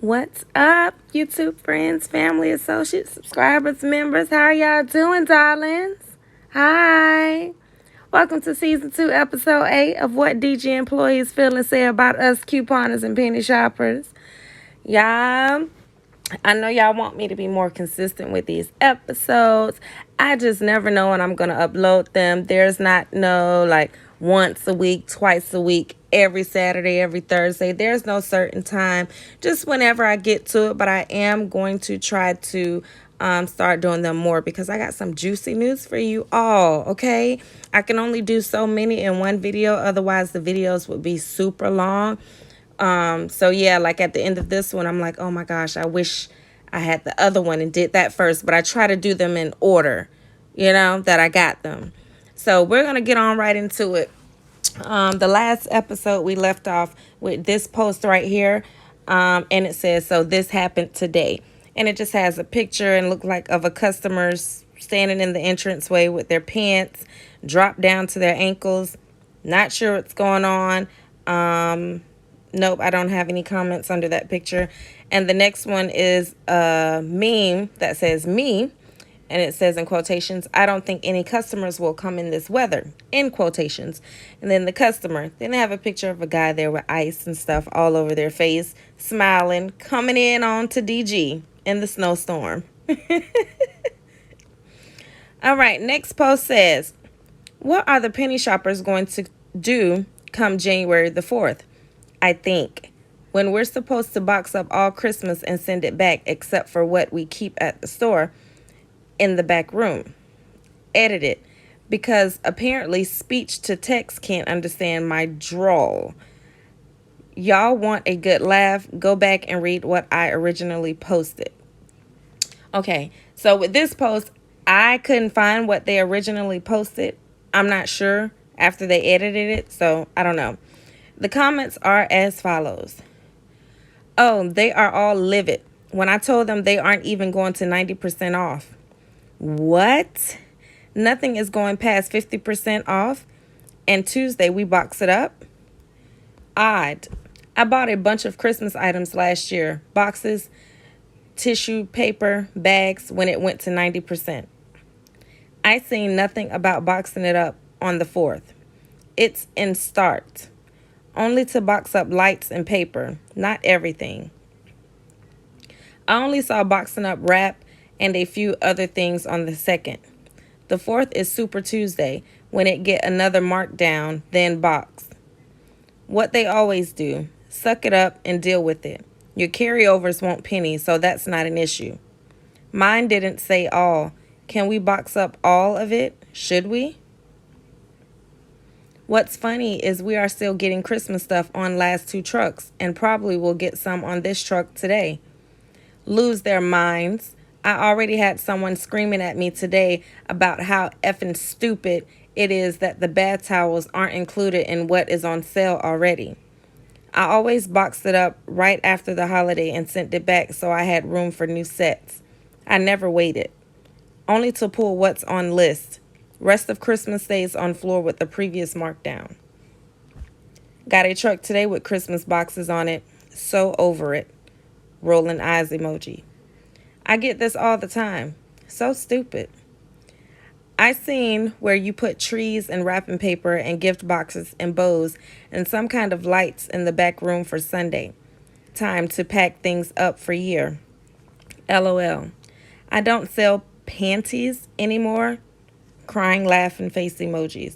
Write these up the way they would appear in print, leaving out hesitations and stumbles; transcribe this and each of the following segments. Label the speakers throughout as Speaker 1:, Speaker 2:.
Speaker 1: What's up, YouTube friends, family, associates, subscribers, members? How are y'all doing, darlings? Hi. Welcome to Season 2, Episode 8 of What DG Employees Feel and Say About Us Couponers and Penny Shoppers. Y'all, I know y'all want me to be more consistent with these episodes. I just never know when I'm going to upload them. There's not once a week, twice a week, every Saturday, every Thursday. There's no certain time, just whenever I get to it. But I am going to try to start doing them more because I got some juicy news for you all, okay? I can only do so many in one video. Otherwise, the videos would be super long. So yeah, like at the end of this one, I'm like, oh my gosh, I wish I had the other one and did that first. But I try to do them in order, that I got them. So we're going to get on right into it. The last episode we left off with this post right here. And it says, so this happened today. And it just has a picture and look like of a customer standing in the entranceway with their pants dropped down to their ankles. Not sure what's going on. Nope, I don't have any comments under that picture. And the next one is a meme that says me. And it says in quotations, I don't think any customers will come in this weather, in quotations. And then the customer, then they have a picture of a guy there with ice and stuff all over their face, smiling, coming in on to DG in the snowstorm. All right, next post says, what are the penny shoppers going to do come January the 4th? I think when we're supposed to box up all Christmas and send it back, except for what we keep at the store in the back room. Edit it, because apparently speech to text can't understand my drawl. Y'all want a good laugh? Go back and read what I originally posted. Okay, so with this post, I couldn't find what they originally posted. I'm not sure after they edited it, so I don't know. The comments are as follows. Oh, they are all livid. When I told them they aren't even going to 90% off. What? Nothing is going past 50% off? And Tuesday we box it up? Odd. I bought a bunch of Christmas items last year. Boxes, tissue, paper, bags when it went to 90%. I seen nothing about boxing it up on the 4th. It's in start. Only to box up lights and paper, not everything. I only saw boxing up wrap and a few other things on the 2nd. The 4th is Super Tuesday, when it get another markdown, then box. What they always do, suck it up and deal with it. Your carryovers won't penny, so that's not an issue. Mine didn't say all. Can we box up all of it? Should we? What's funny is we are still getting Christmas stuff on last 2 trucks and probably will get some on this truck today. Lose their minds. I already had someone screaming at me today about how effing stupid it is that the bath towels aren't included in what is on sale already. I always boxed it up right after the holiday and sent it back so I had room for new sets. I never waited. Only to pull what's on list. Rest of Christmas stays on floor with the previous markdown. Got a truck today with Christmas boxes on it. So over it. Rolling eyes emoji. I get this all the time. So stupid. I seen where you put trees and wrapping paper and gift boxes and bows and some kind of lights in the back room for Sunday. Time to pack things up for year. LOL. I don't sell panties anymore. Crying, laughing face emojis.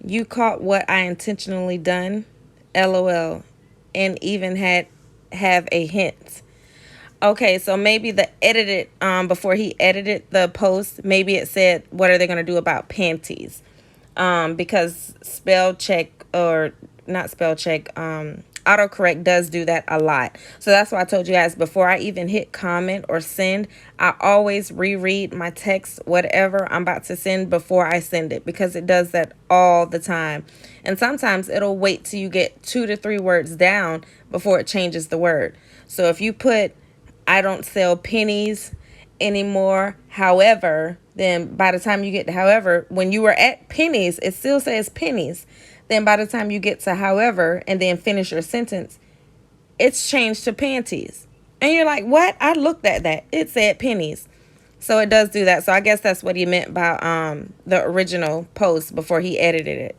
Speaker 1: You caught what I intentionally done? LOL. And even have a hint. Okay, so maybe before he edited the post, maybe it said, what are they going to do about panties? Because autocorrect does do that a lot. So that's why I told you guys before I even hit comment or send, I always reread my text, whatever I'm about to send before I send it, because it does that all the time. And sometimes it'll wait till you get 2 to 3 words down before it changes the word. So if you put, I don't sell pennies anymore, however, then by the time you get to however, when you were at pennies, it still says pennies. Then by the time you get to however and then finish your sentence, it's changed to panties. And you're like, what? I looked at that. It said pennies. So it does do that. So I guess that's what he meant by the original post before he edited it.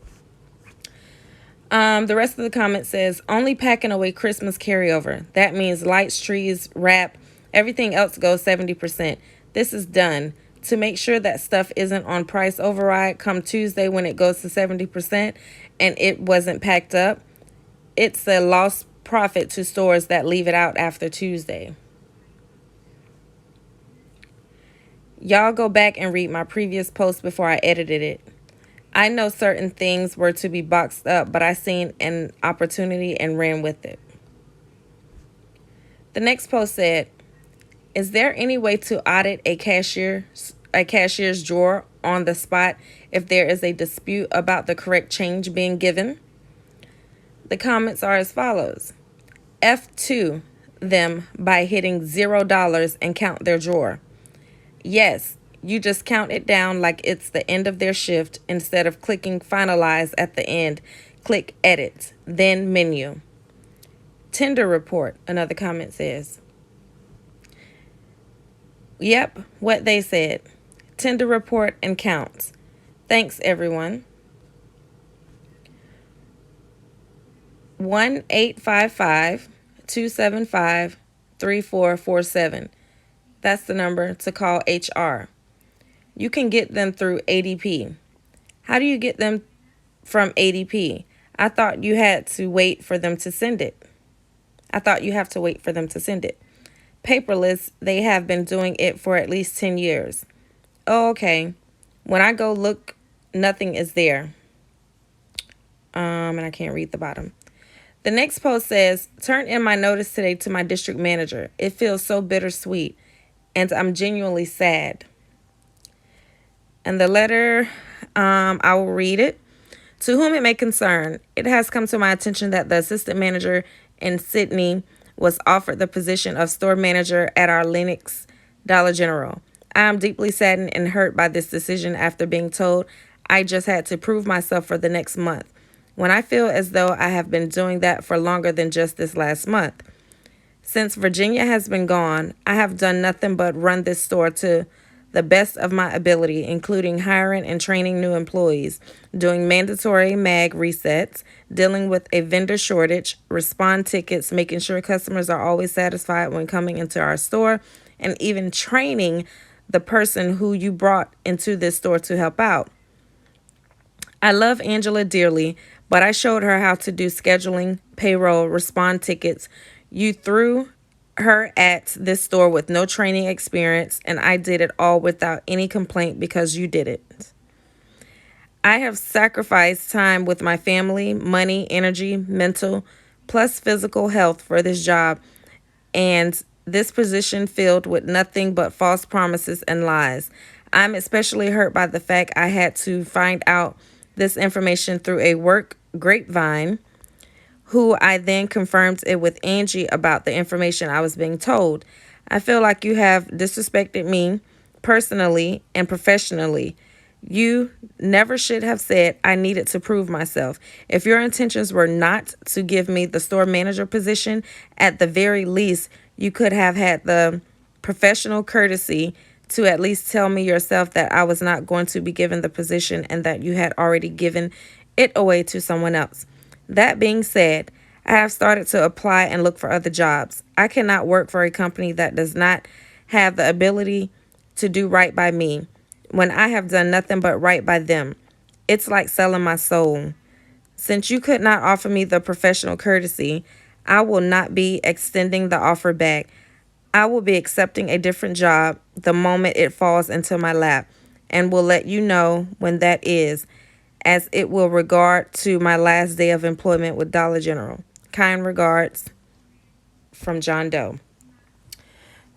Speaker 1: The rest of the comment says, only packing away Christmas carryover. That means lights, trees, wrap, everything else goes 70%. This is done to make sure that stuff isn't on price override come Tuesday when it goes to 70% and it wasn't packed up. It's a lost profit to stores that leave it out after Tuesday. Y'all go back and read my previous post before I edited it. I know certain things were to be boxed up, but I seen an opportunity and ran with it. The next post said, is there any way to audit a cashier's drawer on the spot if there is a dispute about the correct change being given? The comments are as follows. F2 them by hitting $0 and count their drawer. Yes, you just count it down like it's the end of their shift. Instead of clicking finalize at the end, click edit, then menu. Tender report, another comment says. Yep, what they said. Tender report and counts. Thanks, everyone. 1-855-275-3447. That's the number to call HR. You can get them through ADP. How do you get them from ADP? I thought you had to wait for them to send it. Paperless, they have been doing it for at least 10 years. Oh, okay. When I go look, nothing is there. And I can't read the bottom. The next post says, turn in my notice today to my district manager. It feels so bittersweet, and I'm genuinely sad. And the letter, I will read it. To whom it may concern, it has come to my attention that the assistant manager in Sydney was offered the position of store manager at our Lenox Dollar General. I am deeply saddened and hurt by this decision after being told I just had to prove myself for the next month, when I feel as though I have been doing that for longer than just this last month. Since Virginia has been gone, I have done nothing but run this store to the best of my ability, including hiring and training new employees, doing mandatory MAG resets, dealing with a vendor shortage, respond tickets, making sure customers are always satisfied when coming into our store, and even training the person who you brought into this store to help out. I love Angela dearly, but I showed her how to do scheduling, payroll, respond tickets. You threw her at this store with no training experience, and I did it all without any complaint because you did it. I have sacrificed time with my family, money, energy, mental, plus physical health for this job, and this position filled with nothing but false promises and lies. I'm especially hurt by the fact I had to find out this information through a work grapevine, who I then confirmed it with Angie about the information I was being told. I feel like you have disrespected me personally and professionally. You never should have said I needed to prove myself. If your intentions were not to give me the store manager position, at the very least, you could have had the professional courtesy to at least tell me yourself that I was not going to be given the position and that you had already given it away to someone else. That being said, I have started to apply and look for other jobs. I cannot work for a company that does not have the ability to do right by me when I have done nothing but right by them. It's like selling my soul. Since you could not offer me the professional courtesy, I will not be extending the offer back. I will be accepting a different job the moment it falls into my lap, and will let you know when that is, as it will regard to my last day of employment with Dollar General. Kind regards, from John Doe.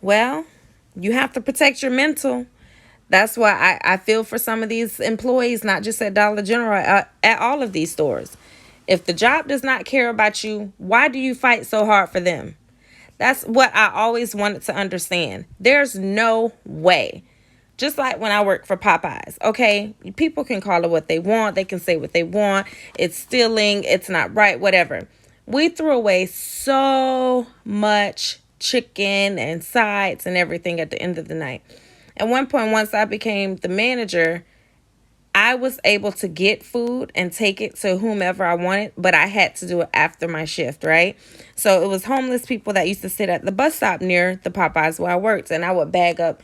Speaker 1: Well, you have to protect your mental. That's why I feel for some of these employees, not just at Dollar General, at all of these stores. If the job does not care about you, why do you fight so hard for them? That's what I always wanted to understand. There's no way. Just like when I worked for Popeyes, okay? People can call it what they want. They can say what they want. It's stealing. It's not right, whatever. We threw away so much chicken and sides and everything at the end of the night. At one point, once I became the manager, I was able to get food and take it to whomever I wanted, but I had to do it after my shift, right? So it was homeless people that used to sit at the bus stop near the Popeyes where I worked, and I would bag up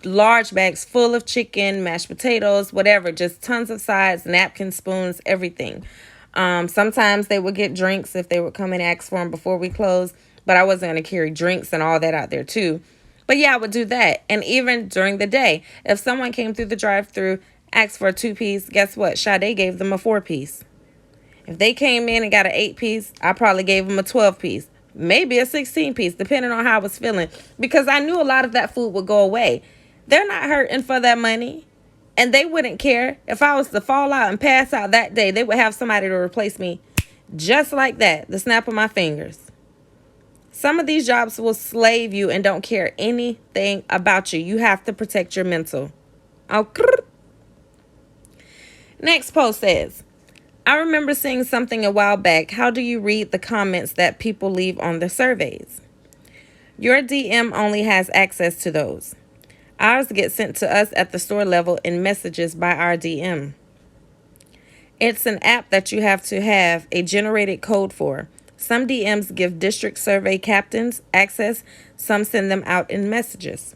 Speaker 1: large bags full of chicken, mashed potatoes, whatever, just tons of sides, napkins, spoons, everything. Sometimes they would get drinks if they would come and ask for them before we closed, but I wasn't going to carry drinks and all that out there too. But yeah, I would do that. And even during the day, if someone came through the drive-thru, asked for a 2-piece, guess what? Sade gave them a 4-piece. If they came in and got an 8-piece, I probably gave them a 12-piece. Maybe a 16-piece, depending on how I was feeling. Because I knew a lot of that food would go away. They're not hurting for that money. And they wouldn't care. If I was to fall out and pass out that day, they would have somebody to replace me just like that, the snap of my fingers. Some of these jobs will slave you and don't care anything about you. You have to protect your mental. Okay. Next post says, I remember seeing something a while back. How do you read the comments that people leave on the surveys? Your DM only has access to those. Ours get sent to us at the store level in messages by our DM. It's an app that you have to have a generated code for. Some DMs give district survey captains access. Some send them out in messages.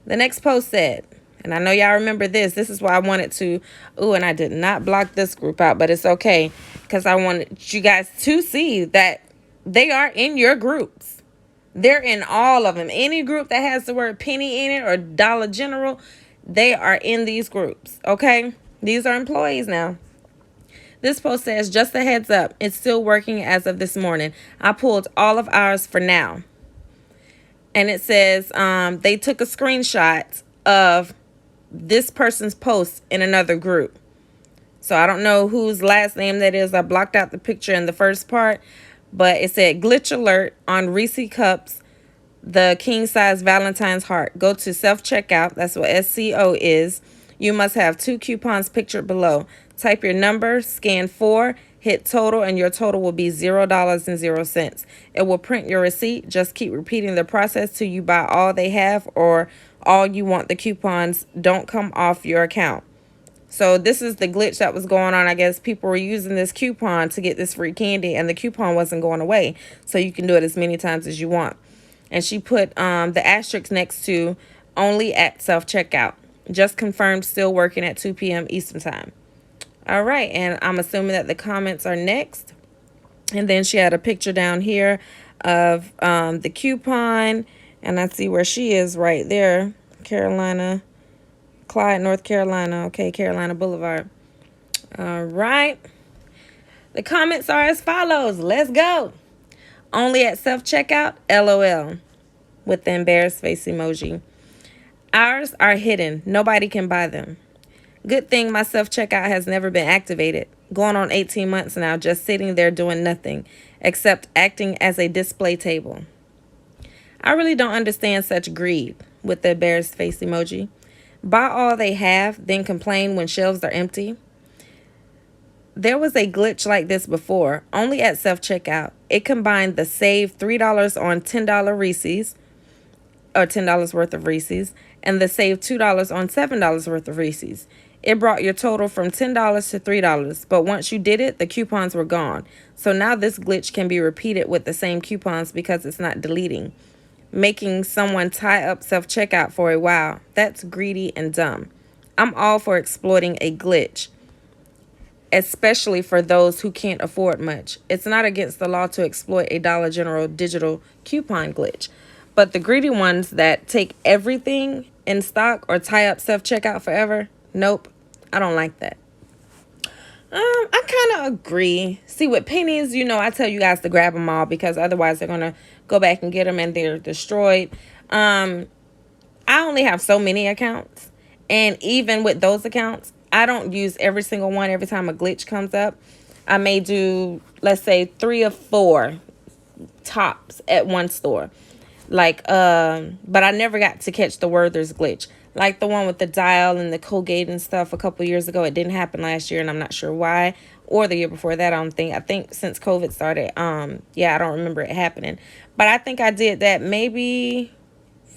Speaker 1: The next post said, and I know y'all remember this. This is why I wanted to. And I did not block this group out, but it's okay. Because I wanted you guys to see that they are in your groups. They're in all of them. Any group that has the word penny in it or Dollar General, they are in these groups. Okay? These are employees now. This post says, just a heads up, it's still working as of this morning. I pulled all of ours for now. And it says they took a screenshot of this person's post in another group. So I don't know whose last name that is. I blocked out the picture in the first part. But it said, glitch alert on Reese Cups, the king size Valentine's heart. Go to self-checkout. That's what SCO is. You must have 2 coupons pictured below. Type your number, scan 4, hit total, and your total will be $0.00. It will print your receipt. Just keep repeating the process till you buy all they have or all you want. The coupons don't come off your account. So this is the glitch that was going on. I guess people were using this coupon to get this free candy, and the coupon wasn't going away. So you can do it as many times as you want. And she put the asterisk next to only at self-checkout. Just confirmed, still working at 2 p.m. Eastern time. All right, and I'm assuming that the comments are next. And then she had a picture down here of the coupon. And I see where she is right there. Clyde, North Carolina. Okay, Carolina Boulevard. All right. The comments are as follows. Let's go. Only at self-checkout, LOL. With the embarrassed face emoji. Ours are hidden. Nobody can buy them. Good thing my self-checkout has never been activated. Going on 18 months now, just sitting there doing nothing except acting as a display table. I really don't understand such greed. With the embarrassed face emoji. Buy all they have, then complain when shelves are empty. There was a glitch like this before, only at self-checkout. It combined the save $3 on $10 Reese's, or $10 worth of Reese's, and the save $2 on $7 worth of Reese's. It brought your total from $10 to $3, but once you did it, the coupons were gone. So now this glitch can be repeated with the same coupons because it's not deleting. Making someone tie up self-checkout for a while. That's greedy and dumb. I'm all for exploiting a glitch, especially for those who can't afford much. It's not against the law to exploit a Dollar General digital coupon glitch. But the greedy ones that take everything in stock or tie up self-checkout forever, nope, I don't like that. I kind of agree. See, with pennies, I tell you guys to grab them all because otherwise they're going to go back and get them and they're destroyed. I only have so many accounts. And even with those accounts, I don't use every single one every time a glitch comes up. I may do, let's say, 3 or 4 tops at one store. But I never got to catch the Werther's glitch. Like the one with the dial and the Colgate and stuff a couple years ago. It didn't happen last year, and I'm not sure why. Or the year before that, I don't think. I think since COVID started, yeah, I don't remember it happening. But I think I did that maybe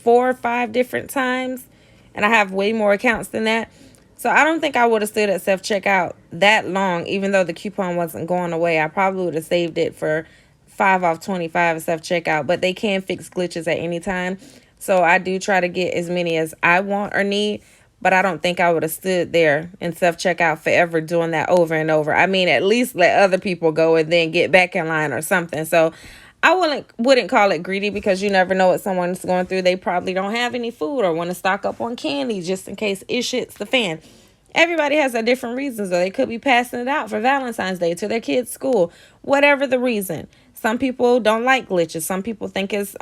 Speaker 1: 4 or 5 different times, and I have way more accounts than that. So I don't think I would have stood at self-checkout that long, even though the coupon wasn't going away. I probably would have saved it for 5 off 25 at self-checkout, but they can fix glitches at any time. So I do try to get as many as I want or need, but I don't think I would have stood there in self-checkout forever doing that over and over. I mean, at least let other people go and then get back in line or something. So I wouldn't call it greedy, because you never know what someone's going through. They probably don't have any food or want to stock up on candy just in case it shits the fan. Everybody has their different reasons, or they could be passing it out for Valentine's Day to their kids' school. Whatever the reason. Some people don't like glitches. Some people think it's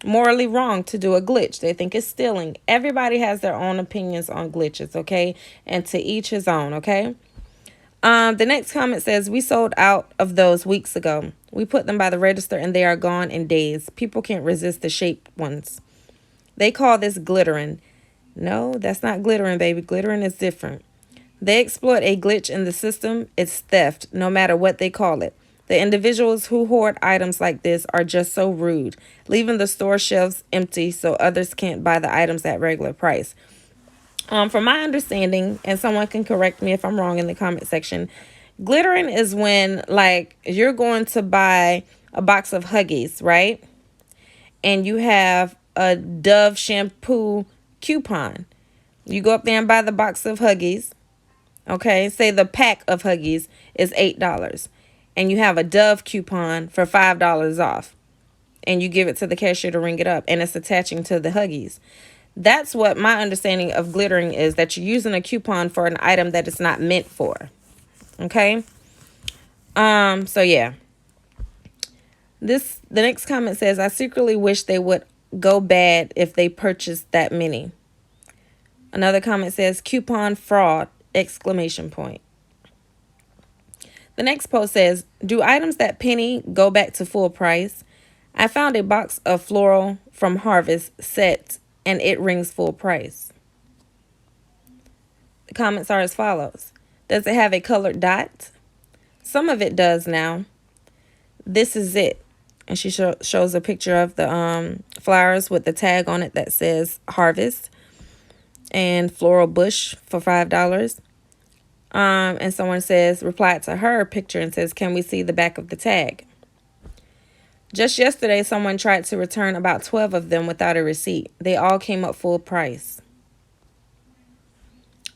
Speaker 1: morally wrong to do a glitch. They think it's stealing. Everybody has their own opinions on glitches, okay? And to each his own, okay? The next comment says, we sold out of those weeks ago. We put them by the register and they are gone in days. People can't resist the shaped ones. They call this glittering. No, that's not glittering, baby. Glittering is different. They exploit a glitch in the system. It's theft, no matter what they call it. The individuals who hoard items like this are just so rude, leaving the store shelves empty so others can't buy the items at regular price. From my understanding, and someone can correct me if I'm wrong in the comment section, glittering is when, like, you're going to buy a box of Huggies, right? And you have a Dove shampoo coupon. You go up there and buy the box of Huggies. Okay, say the pack of Huggies is $8. And you have a Dove coupon for $5 off. And you give it to the cashier to ring it up. And it's attaching to the Huggies. That's what my understanding of glittering is, that you're using a coupon for an item that it's not meant for. Okay? So yeah. The next comment says, I secretly wish they would go bad if they purchased that many. Another comment says, coupon fraud, exclamation point. The next post says, do items that penny go back to full price? I found a box of floral from Harvest set and it rings full price. The comments are as follows. Does it have a colored dot? Some of it does now. This is it. And she shows a picture of the flowers with the tag on it that says Harvest and floral bush for $5. And someone says, replied to her picture and says, can we see the back of the tag? Just yesterday, someone tried to return about 12 of them without a receipt. They all came up full price.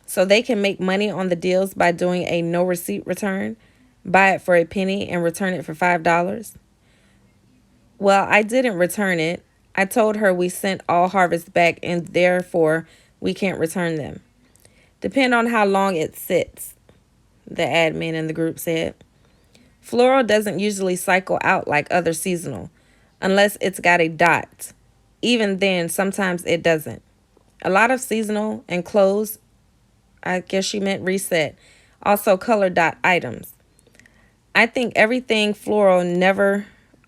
Speaker 1: So they can make money on the deals by doing a no receipt return, buy it for a penny and return it for $5. Well, I didn't return it. I told her we sent all Harvest back and therefore we can't return them. Depend on how long it sits, the admin in the group said. Floral doesn't usually cycle out like other seasonal, unless it's got a dot. Even then, sometimes it doesn't. A lot of seasonal and clothes, I guess she meant reset, also color dot items. I think everything floral never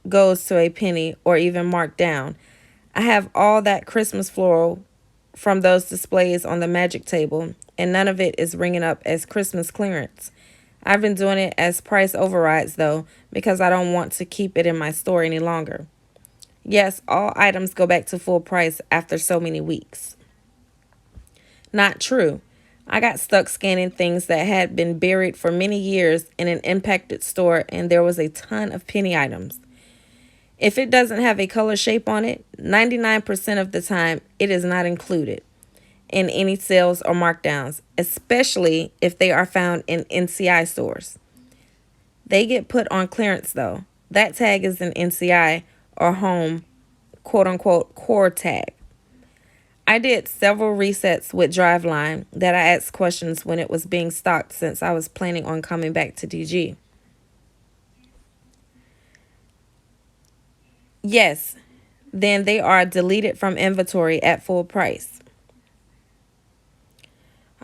Speaker 1: goes to a penny or even marked down. I have all that Christmas floral from those displays on the magic table, and none of it is ringing up as Christmas clearance. I've been doing it as price overrides, though, because I don't want to keep it in my store any longer. Yes, all items go back to full price after so many weeks. Not true. I got stuck scanning things that had been buried for many years in an impacted store, and there was a ton of penny items. If it doesn't have a color shape on it, 99% of the time, it is not included in any sales or markdowns, especially if they are found in NCI stores. They get put on clearance, though. That tag is an NCI or home, quote-unquote, core tag. I did several resets with Driveline that I asked questions when it was being stocked, since I was planning on coming back to DG. Yes, then they are deleted from inventory at full price.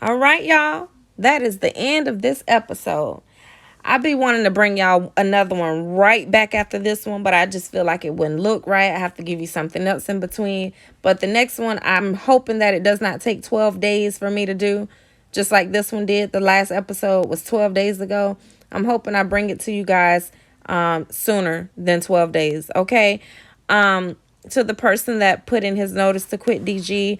Speaker 1: All right, y'all. That is the end of this episode. I'll be wanting to bring y'all another one right back after this one, but I just feel like it wouldn't look right. I have to give you something else in between. But the next one, I'm hoping that it does not take 12 days for me to do, just like this one did. The last episode was 12 days ago. I'm hoping I bring it to you guys sooner than 12 days, okay? To the person that put in his notice to quit DG,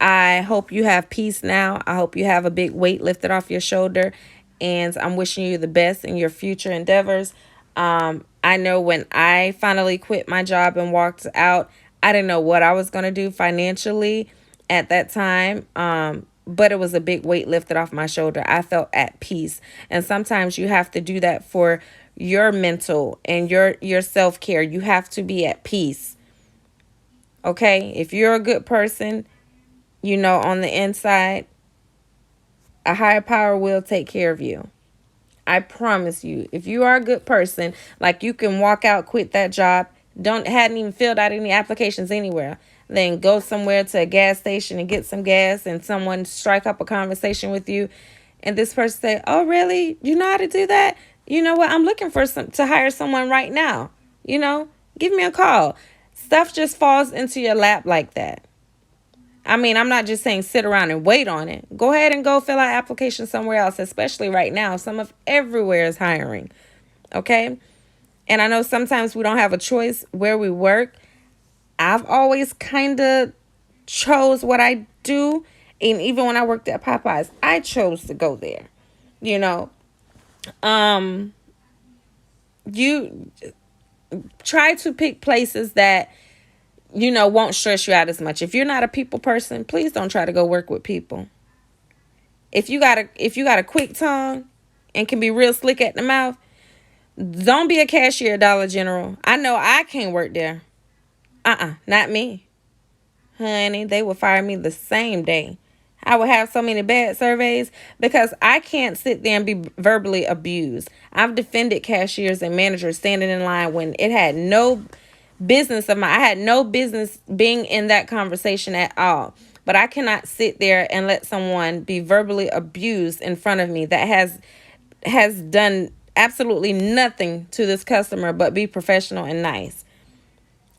Speaker 1: I hope you have peace now. I hope you have a big weight lifted off your shoulder. And I'm wishing you the best in your future endeavors. I know when I finally quit my job and walked out, I didn't know what I was going to do financially at that time. But it was a big weight lifted off my shoulder. I felt at peace. And sometimes you have to do that for your mental and your self-care. You have to be at peace. Okay? If you're a good person, you know, on the inside, a higher power will take care of you. I promise you. If you are a good person, like you can walk out, quit that job, hadn't even filled out any applications anywhere, then go somewhere to a gas station and get some gas, and someone strike up a conversation with you, and this person say, "Oh, really? You know how to do that? You know what? I'm looking for to hire someone right now. You know, give me a call." Stuff just falls into your lap like that. I mean, I'm not just saying sit around and wait on it. Go ahead and go fill out applications somewhere else, especially right now. Some of everywhere is hiring. Okay? And I know sometimes we don't have a choice where we work. I've always kind of chose what I do. And even when I worked at Popeyes, I chose to go there. You know, you try to pick places that, you know, won't stress you out as much. If you're not a people person, please don't try to go work with people. If you got a quick tongue and can be real slick at the mouth, don't be a cashier at Dollar General. I know I can't work there. Not me. Honey, they will fire me the same day. I would have so many bad surveys because I can't sit there and be verbally abused. I've defended cashiers and managers standing in line when it had no business of mine. I had no business being in that conversation at all. But I cannot sit there and let someone be verbally abused in front of me that has done absolutely nothing to this customer but be professional and nice.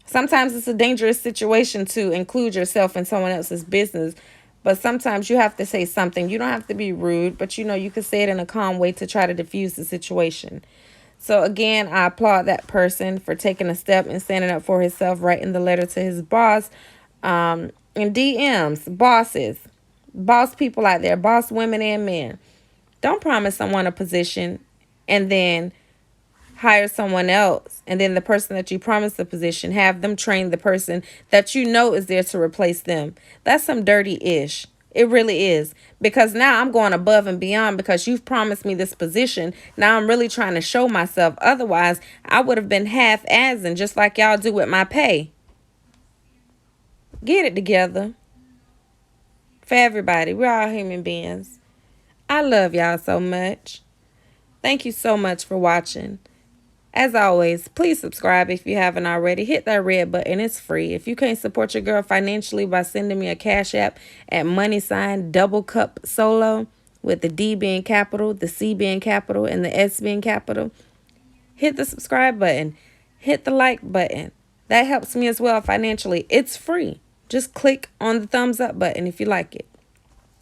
Speaker 1: Sometimes it's a dangerous situation to include yourself in someone else's business, but sometimes you have to say something. You don't have to be rude, but you know, you can say it in a calm way to try to diffuse the situation. So again, I applaud that person for taking a step and standing up for himself, writing the letter to his boss, in DMs, bosses, boss people out there, boss women and men. Don't promise someone a position and then hire someone else, and then the person that you promised the position, have them train the person that you know is there to replace them. That's some dirty ish. It really is. Because now I'm going above and beyond because you've promised me this position. Now I'm really trying to show myself. Otherwise, I would have been half-assing just like y'all do with my pay. Get it together. For everybody. We're all human beings. I love y'all so much. Thank you so much for watching. As always, please subscribe if you haven't already. Hit that red button. It's free. If you can't support your girl financially by sending me a cash app at $double cup solo with the D being capital, the C being capital, and the S being capital, hit the subscribe button. Hit the like button. That helps me as well financially. It's free. Just click on the thumbs up button if you like it.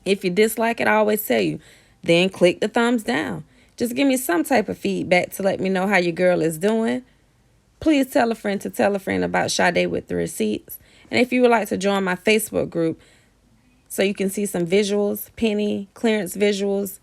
Speaker 1: If you dislike it, I always tell you, then click the thumbs down. Just give me some type of feedback to let me know how your girl is doing. Please tell a friend to tell a friend about Sade with the Receipts. And if you would like to join my Facebook group so you can see some visuals, penny, clearance visuals,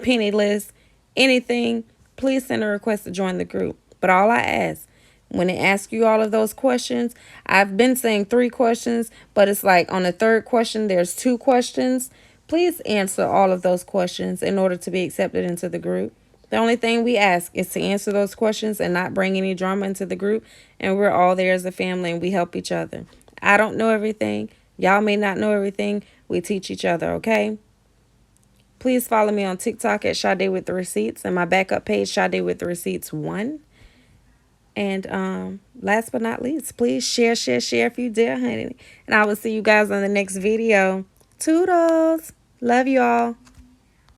Speaker 1: penny list, anything, please send a request to join the group. But all I ask, when it asks you all of those questions, I've been saying 3 questions, but it's like on the 3rd question, there's 2 questions. Please answer all of those questions in order to be accepted into the group. The only thing we ask is to answer those questions and not bring any drama into the group. And we're all there as a family and we help each other. I don't know everything. Y'all may not know everything. We teach each other, okay? Please follow me on TikTok at Sade with the Receipts and my backup page, Sade with the Receipts 1. And last but not least, please share if you dare, honey. And I will see you guys on the next video. Toodles. Love you all.